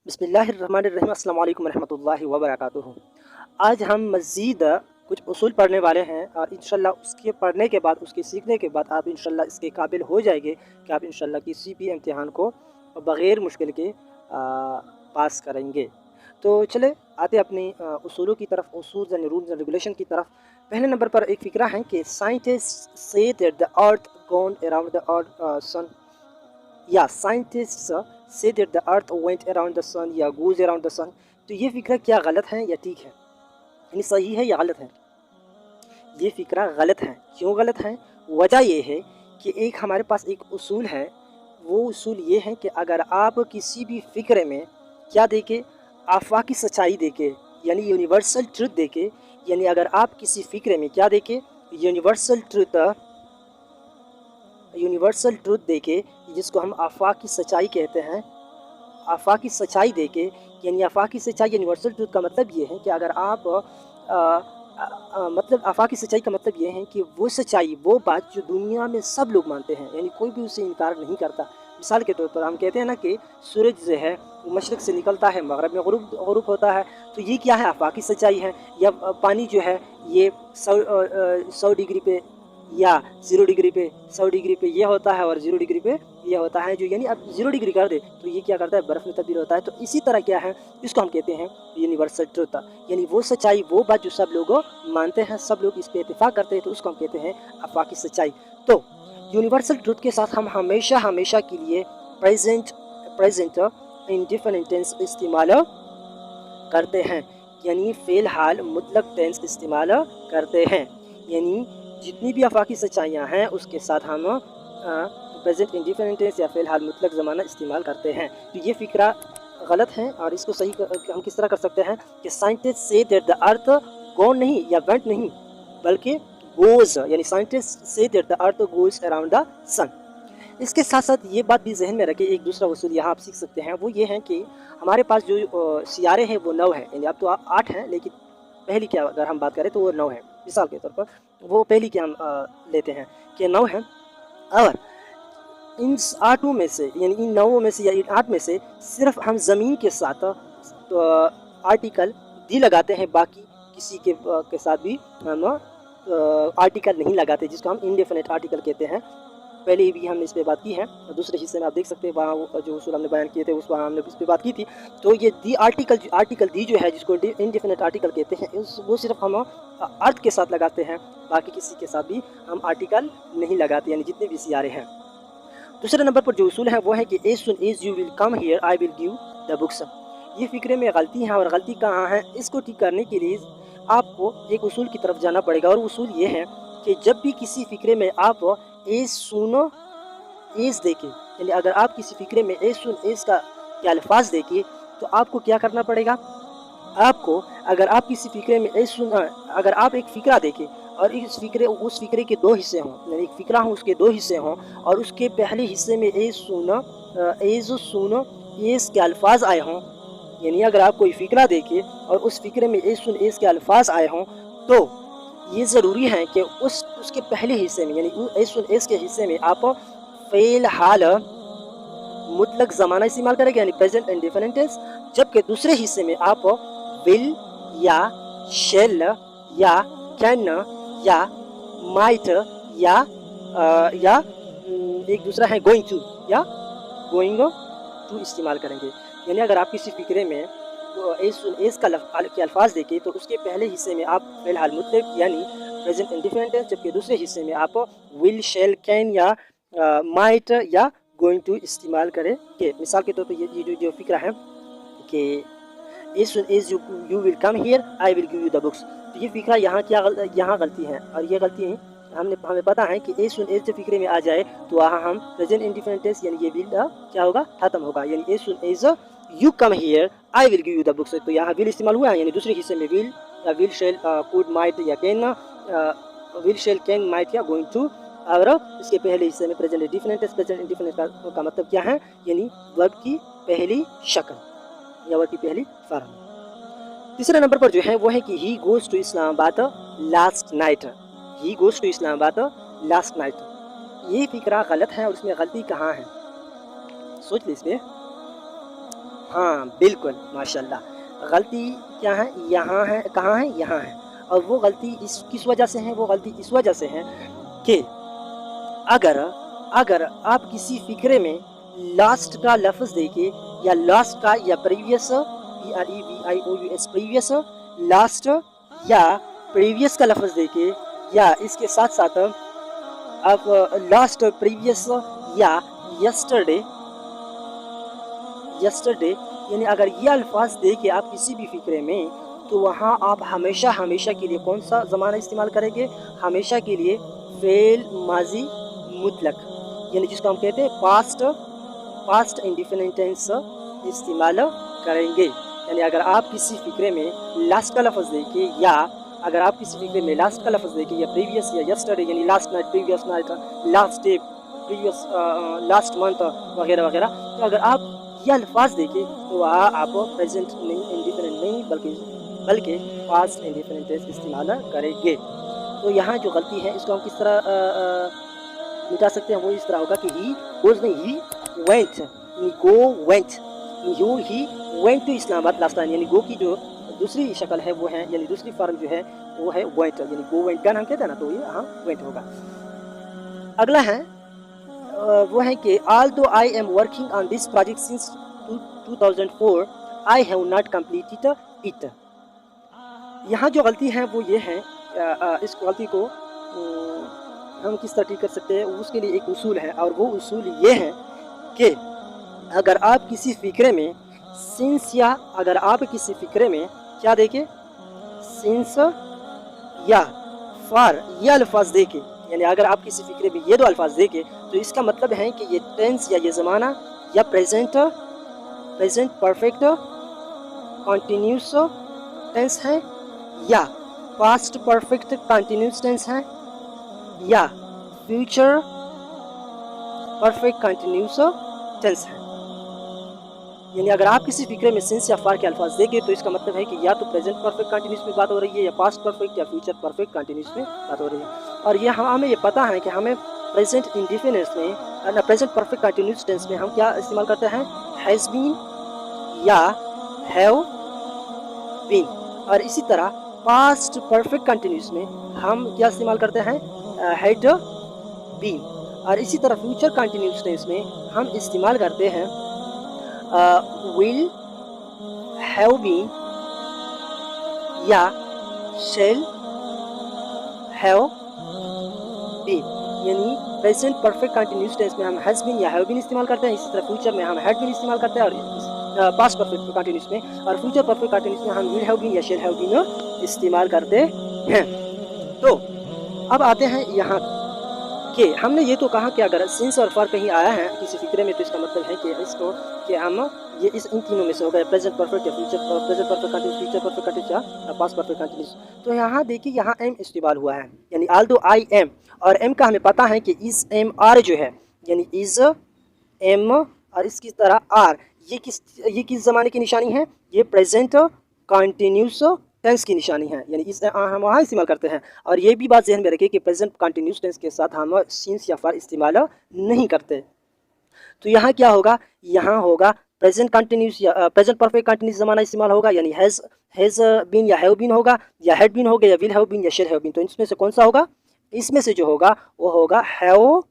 बिस्मिल्लाहिर्रहमानिर्रहीम अस्सलाम वालेकुम रहमतुल्लाहि व बरकातुहू। आज हम मज़ीद कुछ उसूल पढ़ने वाले हैं और इंशाल्लाह उसके पढ़ने के बाद उसके सीखने के बाद आप इंशाल्लाह इसके काबिल हो जाएंगे कि आप इंशाल्लाह किसी भी इम्तिहान को बग़ैर मुश्किल के पास करेंगे। तो चले आते अपनी उसूलों की तरफ, उसूल एंड रूल्स एंड रेगुलेशन की तरफ। पहले नंबर पर एक फ़िक्रा है कि scientist say that the earth gone around the earth sun, या scientist say that the earth went around the sun या गोज अराउंड द सन। तो ये फ़िक्रा क्या गलत है या ठीक है, यानी सही है या गलत है? ये फ़िक्रा गलत है। क्यों गलत है? वजह ये है कि एक हमारे पास एक उसूल है, वो उसूल ये है कि अगर आप किसी भी फ़िक्रे में क्या देखे, आफाकी सच्चाई देखे, यानी यूनिवर्सल ट्रुथ देखे, यानी अगर आप किसी फ़िक्रे में क्या देखे, यूनिवर्सल ट्रुथ देखे, जिसको हम आफाकी सच्चाई कहते हैं, आफाकी सच्चाई देखे, यानी आफाकी सच्चाई यूनिवर्सल ट्रुथ का मतलब ये है कि अगर आप मतलब आफाकी सच्चाई का मतलब ये है कि वो सच्चाई, वो बात जो दुनिया में सब लोग मानते हैं, यानी कोई भी उसे इनकार नहीं करता। मिसाल के तौर पर हम कहते हैं ना कि सूरज जो है वो मशरक़ से निकलता है, मगरब में ग़ुरूब होता है, तो ये क्या है? आफाकी सच्चाई है। या पानी जो है ये 100 डिग्री पे या 0 डिग्री पे, 100 डिग्री पे ये होता है और 0 डिग्री पे ये होता है, जो यानी अब 0 डिग्री कर दे तो ये क्या करता है? बर्फ़ में तब्दील होता है। तो इसी तरह क्या है, इसको हम कहते हैं यूनिवर्सल ट्रुथ, यानी वो सच्चाई, वो बात जो सब लोग मानते हैं, सब लोग इस पे इत्तेफाक करते हैं, तो उसको हम कहते हैं आफाकी सच्चाई। तो यूनिवर्सल ट्रुथ के साथ हम हमेशा के लिए प्रेजेंट इंडेफिनिट टेंस इस्तेमाल करते हैं, यानी फ़ेल हाल मुतलक टेंस इस्तेमाल करते हैं। यानी जितनी भी आफाकी सच्चाइयाँ हैं उसके साथ हम प्रेजेंट इंडेफिनिट टेंस या फ़ेल हाल मुतलक ज़माना इस्तेमाल करते हैं। तो ये फ़िक्रा गलत है और इसको सही हम किस तरह कर सकते हैं कि scientist say that the earth gone नहीं या वेंट नहीं, बल्कि गोज़, यानी scientist say that the earth goes around the sun. इसके साथ साथ ये बात भी जहन में रखें, एक दूसरा उसूल यहाँ आप सीख सकते हैं, वो ये है कि हमारे पास जो सियारे हैं वो 9 हैं, यानी अब तो 8 हैं, लेकिन पहली की अगर हम बात करें तो वो 9 है। मिसाल के तौर पर वो पहली की हम लेते हैं कि 9 हैं, और इन 8 में से, यानी इन 9 में से या इन 8 में से सिर्फ हम ज़मीन के साथ आर्टिकल दी लगाते हैं, बाकी किसी के साथ भी हम आर्टिकल नहीं लगाते, जिसको हम इंडेफिनिट आर्टिकल कहते हैं। पहले भी हमने इस पे बात की है, दूसरे हिस्से में आप देख सकते हैं, वहाँ जो उसूल हमने बयान किए थे उस वहाँ हमने इस पे बात की थी। तो ये दी आर्टिकल दी जो है, जिसको इंडेफिनिट आर्टिकल कहते हैं, वो सिर्फ हम अर्थ के साथ लगाते हैं, बाकी किसी के साथ भी हम आर्टिकल नहीं लगाते, यानी जितने भी सियारे हैं। दूसरे नंबर पर जो उसूल है वो है कि as soon as you will come here I will give the books. ये फ़िक्रे में गलती है, और गलती कहाँ है, इसको ठीक करने के लिए आपको एक उसूल की तरफ जाना पड़ेगा, और उसूल ये है कि जब भी किसी फ़िक्रे में आप एज सुनो एज देखें, यानी अगर आप किसी फ़िक्रे में एज सुन एज का क्या अल्फाज देखें, तो आपको क्या करना पड़ेगा? आपको, अगर आप किसी फ़िक्रे में एज सुन, अगर आप एक फ़िक्रा देखें और उस फ़िक्रे के 2 हिस्से हों, यानी एक फ़िक्रा हो उसके 2 हिस्से हों, और उसके पहले हिस्से में एज सुनो एज के अल्फाज आए हों, यानी अगर आप कोई फ़िक्रा देखें और उस फ़िक्रे में एज सुन एज के अल्फाज आए हों, तो ये ज़रूरी है कि उसके पहले हिस्से में, यानी एज सुन एज के हिस्से में आप फ़ेल हाल मुतलक ज़माना इस्तेमाल करेंगे, यानी प्रेजेंट इंडेफिनिट टेंस, जबकि दूसरे हिस्से में आप विल या शेल या कैन या माइट या एक दूसरा है गोइंग टू या गोइंग टू इस्तेमाल करेंगे। यानी अगर आप किसी फ़िक्रे में एज के अल्फाज देखें, तो उसके पहले हिस्से में आप फ़िलहाल मुतलक यानी प्रेजेंट इंडेफिनिट टेंस, जबकि दूसरे हिस्से में आप विल शेल कैन या माइट या गोइंग टू इस्तेमाल करेंगे। मिसाल के तौर पर ये जो फ़िक्रा है कि as soon as you will come here I will give you the books, तो ये फ़िक्रा यहाँ गलती है, और ये गलती हमें पता है कि एज सुन एज जब फ़िक्रे में आ जाए तो वहाँ हम प्रेजेंट इंडेफिनिट टेंस, यानी ये विल क्या होगा? ख़त्म होगा, यानी as soon as you come here I will give you the books, तो यहाँ विल इस्तेमाल हुआ है, यानी दूसरे हिस्से में विल या विल शेल कुड माइट या can, will shall can might या गोइंग टू, और इसके पहले हिस्से में present indefinite tense. Present indefinite का मतलब क्या है? यानी वर्ब की पहली शक्ल या वर्ब की पहली फॉर्म। तीसरे नंबर पर जो है वो है कि he goes to Islamabad last night, he goes to Islamabad last night. ये फ़िक्रा गलत है, और इसमें गलती कहाँ है? सोच लीजिए। हाँ बिल्कुल माशाल्लाह। गलती क्या है, यहाँ है, कहाँ है, यहाँ है। और वो गलती इस किस वजह से है, वो गलती इस वजह से है कि अगर अगर आप किसी फ़िक्रे में लास्ट का लफ्ज़ देके या लास्ट का या प्रीवियस PREVIOUS प्रीवियस लास्ट या प्रीवियस का लफ्ज़ देके या इसके साथ साथ आप लास्ट प्रीवियस या यस्टरडे यस्टरडे यानी अगर ये अल्फाज दे के आप किसी भी फ़िक्रे में, तो वहाँ आप हमेशा हमेशा के लिए कौन सा ज़माना इस्तेमाल करेंगे, हमेशा के लिए फ़ेल माजी मुतलक यानी जिसको हम कहते हैं पास्ट इंडिफिनिट टेंस इस्तेमाल करेंगे। यानी अगर आप किसी फ़िक्रे में लास्ट का लफ्ज़ देके या अगर आप किसी फ़िक्रे में लास्ट का लफ्ज़ देके या प्रीवियस या यस्टरडे यानी last night, previous night, last day, previous last month वगैरह वगैरह, तो अगर आप ये अल्फाज देखे तो वहाँ आप प्रेजेंट नहीं, इंडिफिनिट नहीं, बल्कि पास्ट इंडिफिनिट टेंस इस्तेमाल करेंगे। तो यहाँ जो गलती है इसको हम किस तरह मिटा सकते हैं, वो इस तरह होगा कि ही गोज़ नहीं, he went, he went to Islamabad last time, यानी गो की जो दूसरी शक्ल है वो है, यानी दूसरी फॉर्म जो है वो है वेंट, यानी गो वेंट गन हम कहते हैं ना, तो ये यहाँ वेंट होगा। अगला है वो है कि although I am working on this project since 2004 I have not completed it। यहाँ जो गलती है वो ये है, इस गलती को हम किस तरह ठीक कर सकते हैं, उसके लिए एक उसूल है, और वो उसूल ये है कि अगर आप किसी फ़िक्रे में सिंस या अगर आप किसी फ़िक्रे में क्या देखें, सिंस या फॉर ये अल्फाज देके, यानी अगर आप किसी फ़िक्रे में ये दो अल्फाज देके, तो इसका मतलब है कि ये टेंस या ये ज़माना या प्रेजेंट परफेक्ट कॉन्टिन्यूस टेंस है या पास्ट परफेक्ट कॉन्टिन्यूस टेंस है या फ्यूचर परफेक्ट कॉन्टिन्यूस टेंस है। यानी अगर आप किसी फ़िक्रे में सिंस या फार के अल्फाज देंगे तो इसका मतलब है कि या तो प्रेजेंट परफेक्ट कंटिन्यूस में बात हो रही है या पास्ट परफेक्ट या फ्यूचर परफेक्ट कंटिन्यूस में बात हो रही है। और ये हमें ये पता है कि हमें प्रेजेंट इंडिफिनिट में प्रेजेंट परफेक्ट कंटिन्यूस टेंस में हम क्या इस्तेमाल करते हैं, हैज़ बीन या हैव बीन। और इसी तरह पास्ट परफेक्ट कंटिन्यूस में हम क्या इस्तेमाल करते हैं, हैड बीन। और इसी तरह फ्यूचर कंटिन्यूस टेंस में हम इस्तेमाल करते हैं will have been या shall have been। यानी प्रेजेंट परफेक्ट कंटिन्यूस टेंस में हम हैज़ बीन या हैव बीन इस्तेमाल करते हैं, इसी तरह फ्यूचर में हम हैड बीन इस्तेमाल करते हैं, और पास्ट परफेक्ट कंटिन्यूस में और फ्यूचर परफेक्ट कंटिन्यूस में हम विल हैव बीन या शैल हैव बीन इस्तेमाल करते हैं। तो अब आते हैं यहाँ कि हमने ये तो कहा कि अगर सिंस और फॉर कहीं आया है किसी फ़िक्रे में, तो इसका मतलब है कि इसको कि हम ये इन तीनों में से होगा, प्रेजेंट परफेक्ट या present perfect continuous, future perfect continuous या पास्ट परफेक्ट कंटिन्यूस। तो यहाँ देखिए यहाँ एम इस्तेमाल हुआ है, यानी ऑल्दो आई एम, और एम का हमें पता है कि इस एम आर जो है, यानी इज एम और इसकी तरह आर, ये किस ज़माने की निशानी है, ये प्रेजेंट कंटिन्यूस टेंस की निशानी है, यानी इस हम वहाँ इस्तेमाल करते हैं। और ये भी बात ज़हन में रखिए कि प्रेजेंट कंटिन्यूस टेंस के साथ हम सिंस या फॉर इस्तेमाल नहीं करते। तो यहाँ क्या होगा, यहाँ होगा प्रेजेंट कंटिन्यूस या प्रेजेंट परफेक्ट कंटिन्यूस ज़माना इस्तेमाल होगा, यानी हैज़ बीन या हैव बीन होगा, या हैड बीन होगा, या विल हैव बीन या शैल हैव बीन। तो इसमें से कौन सा होगा, इसमें से जो होगा वो होगा हैव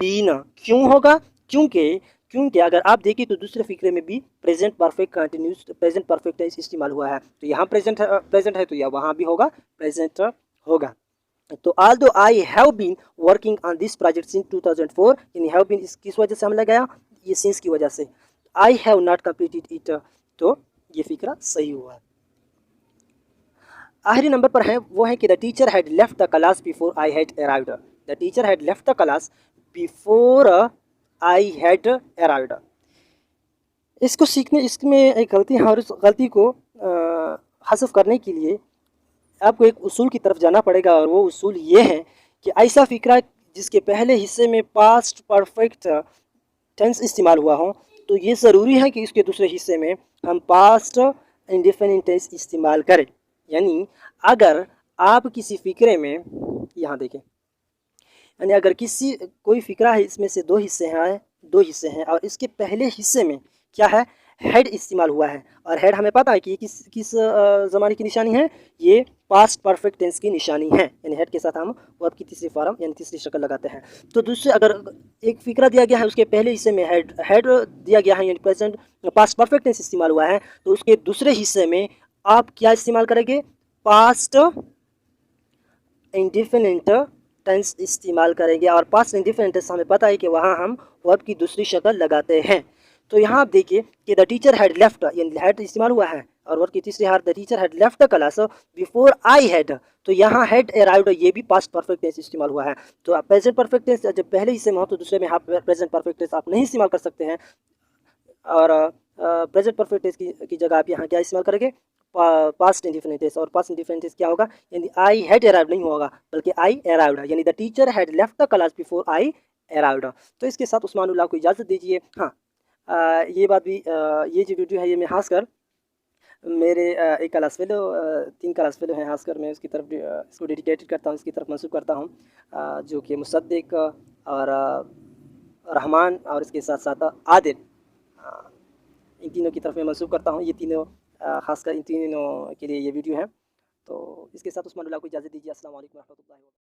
बीन। क्यों होगा, क्योंकि अगर आप देखिए तो दूसरे फ़िक्रे में भी present perfect continuous present perfect tense इस्तेमाल हुआ है, तो यहाँ प्रेजेंट है तो या वहाँ भी होगा प्रेजेंट होगा। तो although I have been working on this project since 2004, यानी हैव बीन किस वजह से हम लगाया, ये सिंस की वजह से। I have not completed it, तो ये फ़िक्रा सही हुआ। आखिरी नंबर पर है वो है कि the teacher had left the class before I had arrived. The teacher had left the class before I had arrived. इसको सीखने, इसमें एक गलती है और इस गलती को हज़फ करने के लिए आपको एक उसूल की तरफ जाना पड़ेगा, और वो उसूल ये है कि ऐसा फ़िक्रा जिसके पहले हिस्से में पास्ट परफेक्ट टेंस इस्तेमाल हुआ हो, तो ये ज़रूरी है कि इसके दूसरे हिस्से में हम पास्ट इंडेफिनिट टेंस इस्तेमाल करें। यानी अगर आप किसी फ़िक्रे में, यहाँ देखें, यानी अगर कोई फ़िक्रा है, इसमें से दो हिस्से हैं और इसके पहले हिस्से में क्या है, हेड इस्तेमाल हुआ है, और हेड हमें पता है कि किस ज़माने की निशानी है, ये पास्ट परफेक्ट टेंस की निशानी है, यानी हेड के साथ हम वर्ब की तीसरी फॉर्म यानी तीसरी शक्ल लगाते हैं। तो दूसरे अगर एक फ़िक्रा दिया गया है, उसके पहले हिस्से में हेड दिया गया है यानी प्रेजेंट पास्ट परफेक्ट टेंस इस्तेमाल हुआ है, तो उसके दूसरे हिस्से में आप क्या इस्तेमाल करेंगे, पास्ट इंडिफिनिट टेंस इस्तेमाल करेंगे। और पास्ट इंडिफिनिट टेंस हमें पता है कि वहाँ हम वर्ब की दूसरी शक्ल लगाते हैं। तो यहाँ आप देखिए कि द टीचर हैड लेफ्ट, यानी हैड इस्तेमाल हुआ है, और वर्ब की तीसरी हार the teacher had left the class before I had, तो यहाँ हैड अराइव्ड, ये भी पास्ट परफेक्ट टेंस इस्तेमाल हुआ है। तो प्रेजेंट परफेक्ट टेंस जब पहले हिस्से में हो तो दूसरे में आप प्रेजेंट परफेक्ट टेंस आप नहीं इस्तेमाल कर सकते हैं, और प्रेजेंट परफेक्ट टेंस की जगह आप यहाँ क्या इस्तेमाल करेंगे, पास्ट इंडिफिनिट टेंस। और पास्ट इंडिफिनिट टेंस क्या होगा, यानी आई हैड अराइव्ड नहीं होगा, बल्कि आई अराइव्ड, यानी the teacher had left the class before I arrived. तो इसके साथ उस्मानुल्लाह को इजाज़त दीजिए। हाँ, ये बात भी, ये जो वीडियो है ये मैं खास कर मेरे एक क्लास फेलो, 3 क्लास फेलो हैं, खासकर मैं उसकी तरफ इसको डेडिकेटेड करता हूँ, इसकी तरफ मंसूब करता हूँ, जो कि मुसद्दिक और रहमान और इसके साथ साथ आदिल, इन तीनों की तरफ मैं मंसूब करता हूँ। ये तीनों खासकर इन तीनों के लिए ये वीडियो है। तो इसके साथ उस्मानुल्लाह को इजाज़त दीजिए। अस्सलाम वालेकुम रहमतुल्लाहि व बरकातहू।